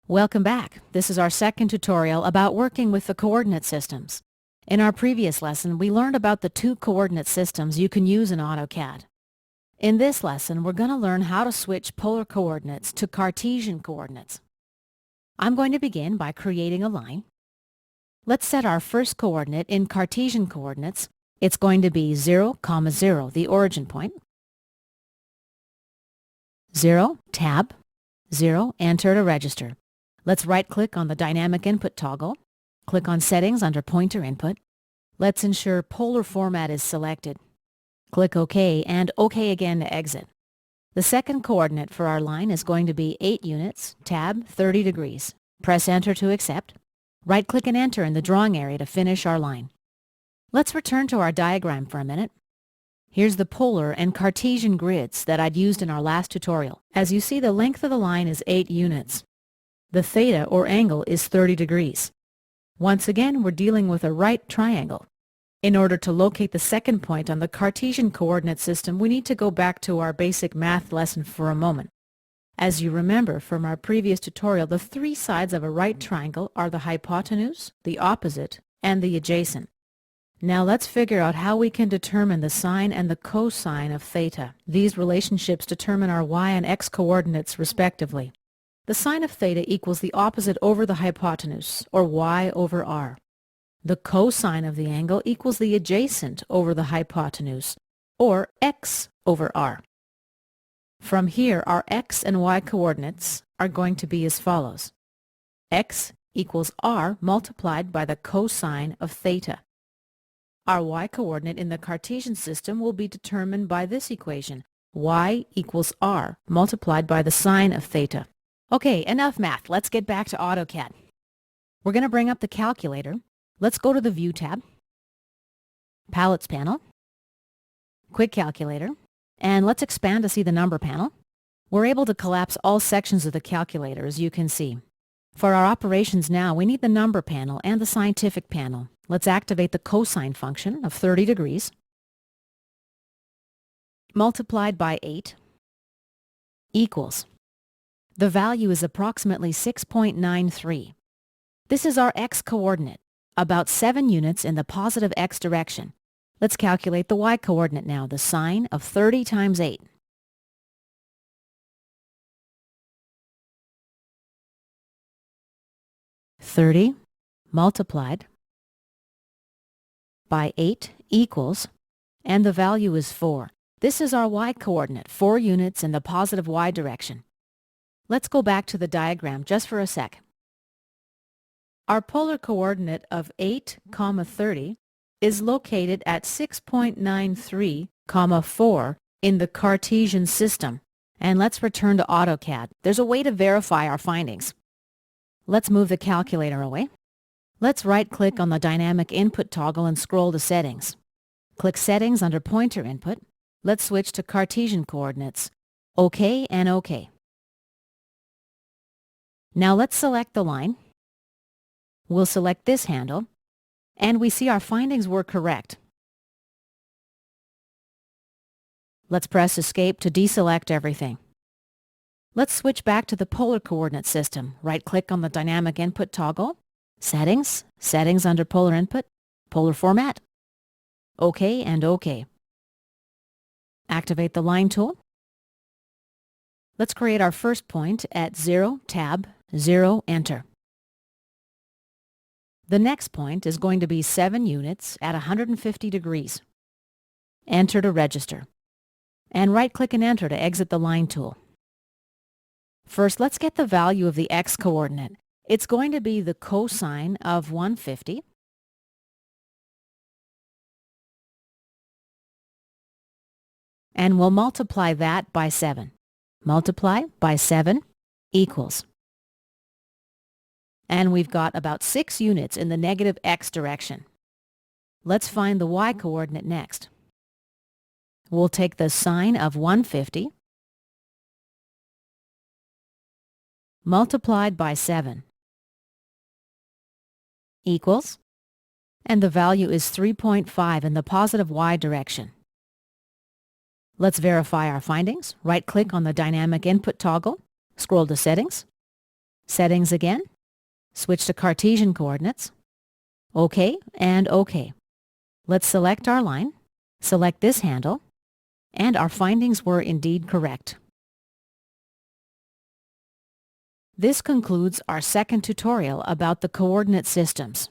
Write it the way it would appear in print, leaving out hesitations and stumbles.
Welcome back. This is our second tutorial about working with the coordinate systems. In our previous lesson, we learned about the two coordinate systems you can use in AutoCAD. In this lesson, we're going to learn how to switch polar coordinates to Cartesian coordinates. I'm going to begin by creating a line. Let's set our first coordinate in Cartesian coordinates. It's going to be 0, 0, the origin point. 0, tab, 0, enter to register. Let's right-click on the Dynamic Input toggle. Click on Settings under Pointer Input. Let's ensure Polar Format is selected. Click OK and OK again to exit. The second coordinate for our line is going to be 8 units, tab, 30 degrees. Press Enter to accept. Right-click and enter in the drawing area to finish our line. Let's return to our diagram for a minute. Here's the polar and Cartesian grids that I'd used in our last tutorial. As you see, the length of the line is 8 units. The theta, or angle, is 30 degrees. Once again, we're dealing with a right triangle. In order to locate the second point on the Cartesian coordinate system, we need to go back to our basic math lesson for a moment. As you remember from our previous tutorial, the three sides of a right triangle are the hypotenuse, the opposite, and the adjacent. Now let's figure out how we can determine the sine and the cosine of theta. These relationships determine our y and x coordinates respectively. The sine of theta equals the opposite over the hypotenuse, or y over r. The cosine of the angle equals the adjacent over the hypotenuse, or x over r. From here, our x and y coordinates are going to be as follows. X equals r multiplied by the cosine of theta. Our y coordinate in the Cartesian system will be determined by this equation. Y equals r multiplied by the sine of theta. Okay, enough math. Let's get back to AutoCAD. We're going to bring up the calculator. Let's go to the View tab, Palettes panel, Quick Calculator, and let's expand to see the number panel. We're able to collapse all sections of the calculator, as you can see. For our operations now, we need the number panel and the scientific panel. Let's activate the cosine function of 30 degrees multiplied by 8 equals. The value is approximately 6.93. This is our x-coordinate, about 7 units in the positive x direction. Let's calculate the y-coordinate now, the sine of 30 times 8. (30) multiplied by 8 equals, and the value is 4. This is our y-coordinate, 4 units in the positive y direction. Let's go back to the diagram just for a sec. Our polar coordinate of 8, 30 is located at 6.93, 4 in the Cartesian system. And let's return to AutoCAD. There's a way to verify our findings. Let's move the calculator away. Let's right-click on the Dynamic Input toggle and scroll to Settings. Click Settings under Pointer Input. Let's switch to Cartesian coordinates. OK and OK. Now let's select the line. We'll select this handle, and we see our findings were correct. Let's press Escape to deselect everything. Let's switch back to the polar coordinate system. Right-click on the Dynamic Input toggle, Settings, Settings under Polar Input, Polar Format, OK and OK. Activate the Line tool. Let's create our first point at 0, tab, 0, enter. The next point is going to be 7 units at 150 degrees. Enter to register. And right-click and enter to exit the line tool. First, let's get the value of the x-coordinate. It's going to be the cosine of 150. And we'll multiply that by 7. Multiply by 7 equals. And we've got about 6 units in the negative x direction. Let's find the y-coordinate next. We'll take the sine of 150 multiplied by 7 equals, and the value is 3.5 in the positive y direction. Let's verify our findings. Right-click on the Dynamic Input toggle, scroll to Settings, Settings again. Switch to Cartesian coordinates. OK and OK. Let's select our line, select this handle, and our findings were indeed correct. This concludes our second tutorial about the coordinate systems.